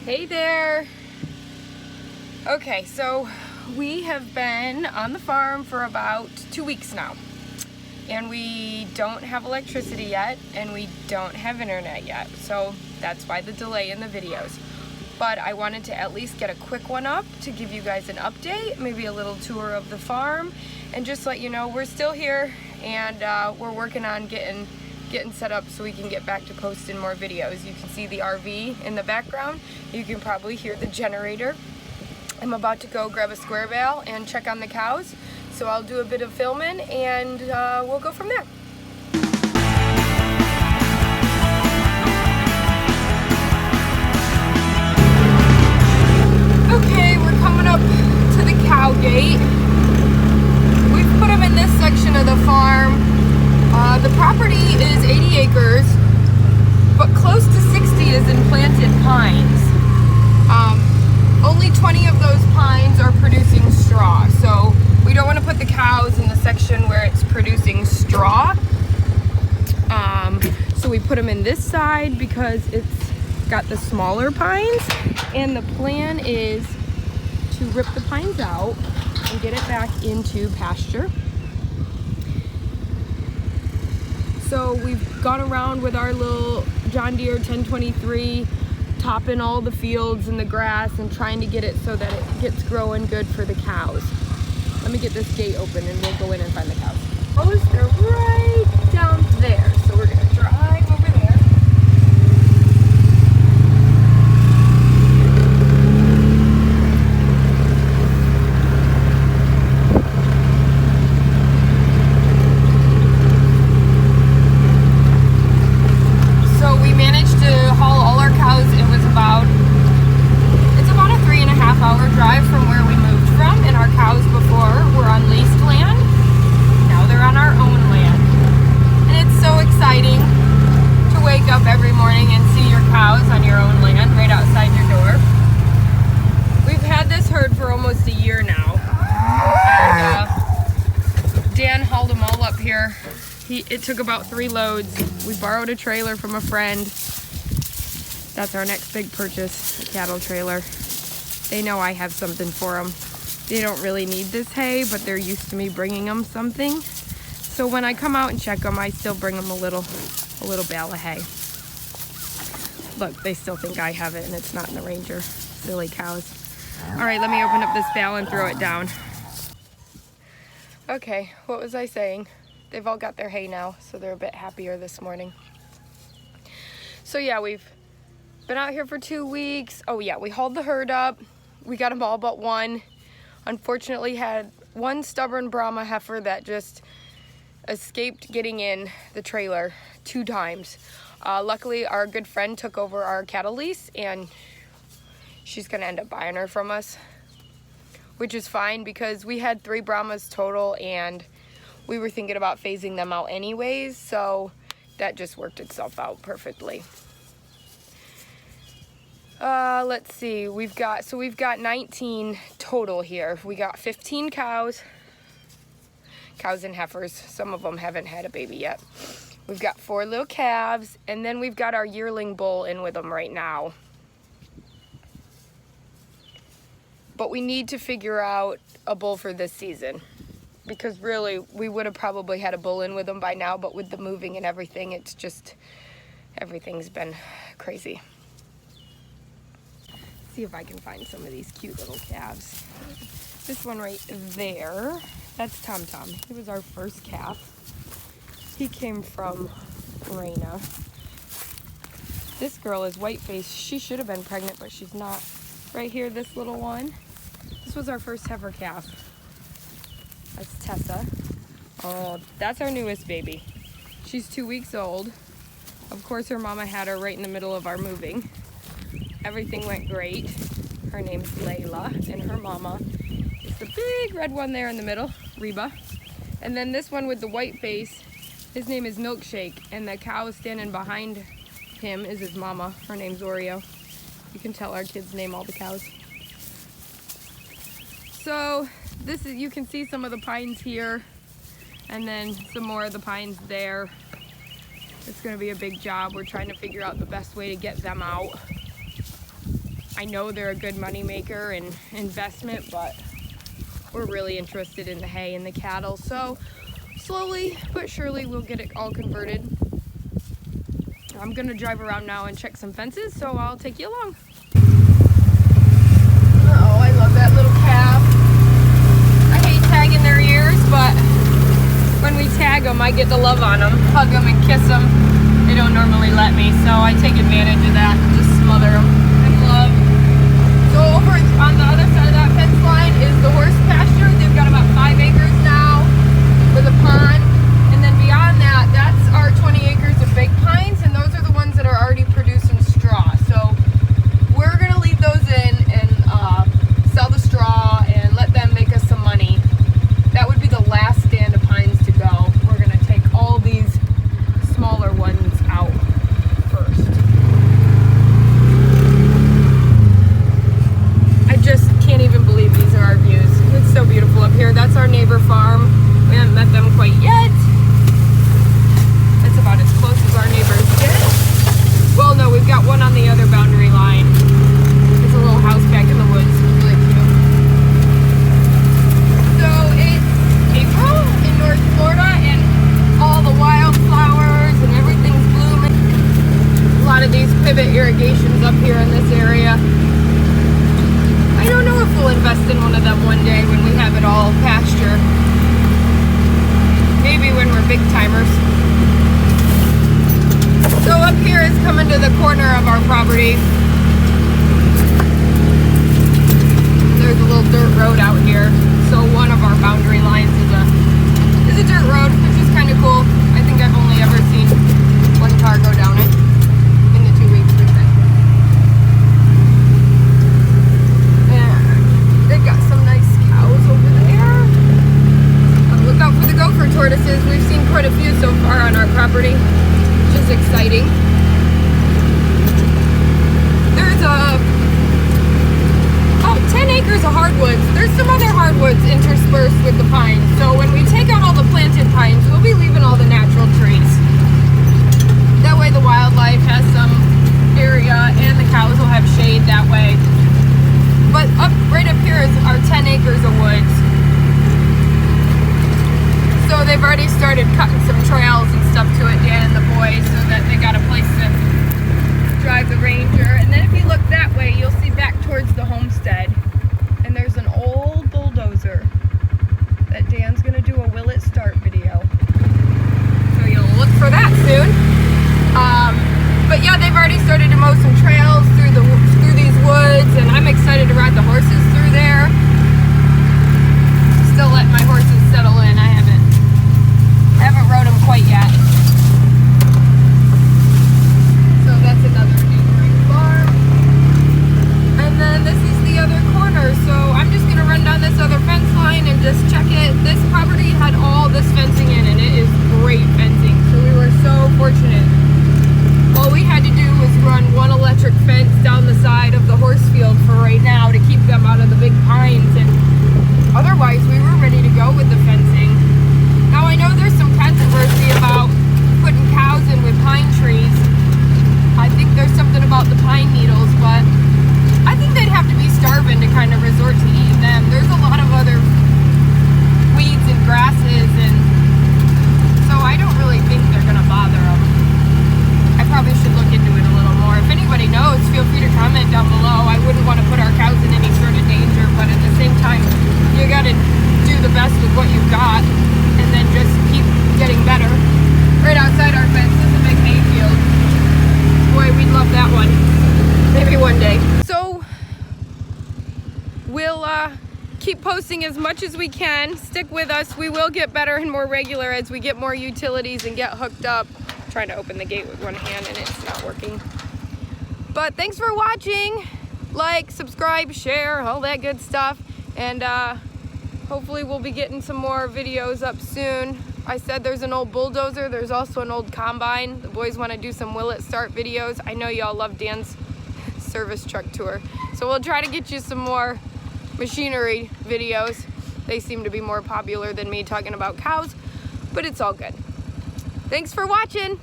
Hey there! Okay, so we have been on the farm for about 2 weeks now. And we don't have electricity yet, and we don't have internet yet. So that's why the delay in the videos. But I wanted to at least get a quick one up to give you guys an update, maybe a little tour of the farm, and just let you know we're still here and we're working on getting set up so we can get back to posting more videos. You can see the RV in the background. You can probably hear the generator. I'm about to go grab a square bale and check on the cows. So I'll do a bit of filming and we'll go from there. Okay, we're coming up to the cow gate. We've put them in this section of the farm. The property is 80 acres, but close to 60 is in planted pines. Only 20 of those pines are producing straw, so we don't want to put the cows in the section where it's producing straw. So we put them in this side because it's got the smaller pines, and the plan is to rip the pines out and get it back into pasture. So we've gone around with our little John Deere 1023, topping all the fields and the grass and trying to get it so that it gets growing good for the cows. Let me get this gate open and we'll go in and find the cows. Oh, they're right down there. So we're gonna drive over there. It took about 3 loads. We borrowed a trailer from a friend. That's our next big purchase, a cattle trailer. They know I have something for them. They don't really need this hay, but they're used to me bringing them something. So when I come out and check them, I still bring them a little bale of hay. Look, they still think I have it and it's not in the Ranger. Silly cows. All right, let me open up this bale and throw it down. Okay, what was I saying? They've all got their hay now, so they're a bit happier this morning. So yeah, we've been out here for 2 weeks. Oh yeah, we hauled the herd up. We got them all but one. Unfortunately, had one stubborn Brahma heifer that just escaped getting in the trailer 2 times. Luckily, our good friend took over our cattle lease, and she's gonna end up buying her from us, which is fine because we had 3 Brahmas total, and we were thinking about phasing them out anyways, so that just worked itself out perfectly. Let's see, we've got 19 total here. We got 15 cows and heifers. Some of them haven't had a baby yet. We've got 4 little calves, and then we've got our yearling bull in with them right now. But we need to figure out a bull for this season, because really we would have probably had a bull in with them by now, but with the moving and everything, it's just, everything's been crazy. See if I can find some of these cute little calves. This one right there, that's Tom Tom. He was our first calf. He came from Raina. This girl is white-faced. She should have been pregnant, but she's not. Right here, this little one. This was our first heifer calf. That's Tessa. Oh, that's our newest baby. She's 2 weeks old. Of course, her mama had her right in the middle of our moving. Everything went great. Her name's Layla, and her mama is the big red one there in the middle, Reba. And then this one with the white face, his name is Milkshake, and the cow standing behind him is his mama. Her name's Oreo. You can tell our kids name all the cows. So this is, you can see some of the pines here, and then some more of the pines there. It's going to be a big job. We're trying to figure out the best way to get them out. I know they're a good money maker and investment, but we're really interested in the hay and the cattle. So slowly but surely we'll get it all converted. I'm gonna drive around now and check some fences, so I'll take you along. Oh, I love that little calf. I hate tagging their ears, but when we tag them, I get to love on them, hug them and kiss them. They don't normally let me, so I take advantage of that and just smother them and love. So over on the other side of that fence line is the horse pasture. They've got about 5 acres now with a pond. And then beyond that, that's our 20 acres of big pines, and those are the ones that are already producing straw. So we're gonna leave those in and sell the straw and let them make us some money. That would be the last stand of pines to go. We're gonna take all these smaller ones out first. I just can't even believe these are our views. It's so beautiful up here. That's our neighbor farm. We haven't met them quite yet. That's about as close as our neighbors get. Well, no, we've got one on the other boundary line. It's a little house back in the woods. Really cute. So it's April in North Florida and all the wildflowers and everything's blooming. A lot of these pivot irrigations up here in this area. I don't know if we'll invest in one of them one day when we have it all pasture. Maybe when we're big timers. So up here is coming to the corner of our property. There's a little dirt road out here. So one of our boundary lines is a dirt road, which is kind of cool. I think I've only ever seen one car go down it in the 2 weeks we've been. And they've got some nice cows over there. Look out for the gopher tortoises. We've seen quite a few so far on our property, which is exciting. There's about 10 acres of hardwoods. There's some other hardwoods interspersed with the pines. So when we take out all the planted pines, we'll be leaving all the natural trees. That way the wildlife has some area and the cows will have shade that way. But right up here is our 10 acres of woods. So they've already started cutting some trails and stuff to it, Dan and the boys, so that they got a place to drive the Ranger. And then if you look that way, you'll see back towards the homestead. And there's an old bulldozer that Dan's gonna do a Will It Start video. So you'll look for that soon. But yeah, they've already started to mow some trails through these woods, and I'm excited to ride the horses through there. Still letting my horses settle in. I haven't rode them quite yet. So that's another neighboring farm. And then this is the other corner. So I'm just going to run down this other fence line and just check it. This property had all this fencing in, and it is great fencing. So we were so fortunate. All we had to do was run one electric fence down the side of the horse field for right now to keep them out of the big pines. And otherwise, we were ready to go with the fencing. Now I know there's some controversy about putting cows in with pine trees. I think there's something about the pine needles, but I think they'd have to be starving to kind of resort to eating them. There's a lot of other weeds and grasses, and so I don't really think they're going to bother them. I probably should look into it a little more. If anybody knows, feel free to comment down below. I wouldn't want to put our cows in any sort of danger, but at the same time, you got to do the best with what you've got. And then just keep getting better. Right outside our fence is a big hayfield. Boy, we'd love that one. Maybe one day. So we'll keep posting as much as we can. Stick with us. We will get better and more regular as we get more utilities and get hooked up. I'm trying to open the gate with one hand and it's not working. But thanks for watching. Like, subscribe, share, all that good stuff. And hopefully we'll be getting some more videos up soon. I said there's an old bulldozer. There's also an old combine. The boys want to do some Will It Start videos. I know y'all love Dan's service truck tour. So we'll try to get you some more machinery videos. They seem to be more popular than me talking about cows, but it's all good. Thanks for watching.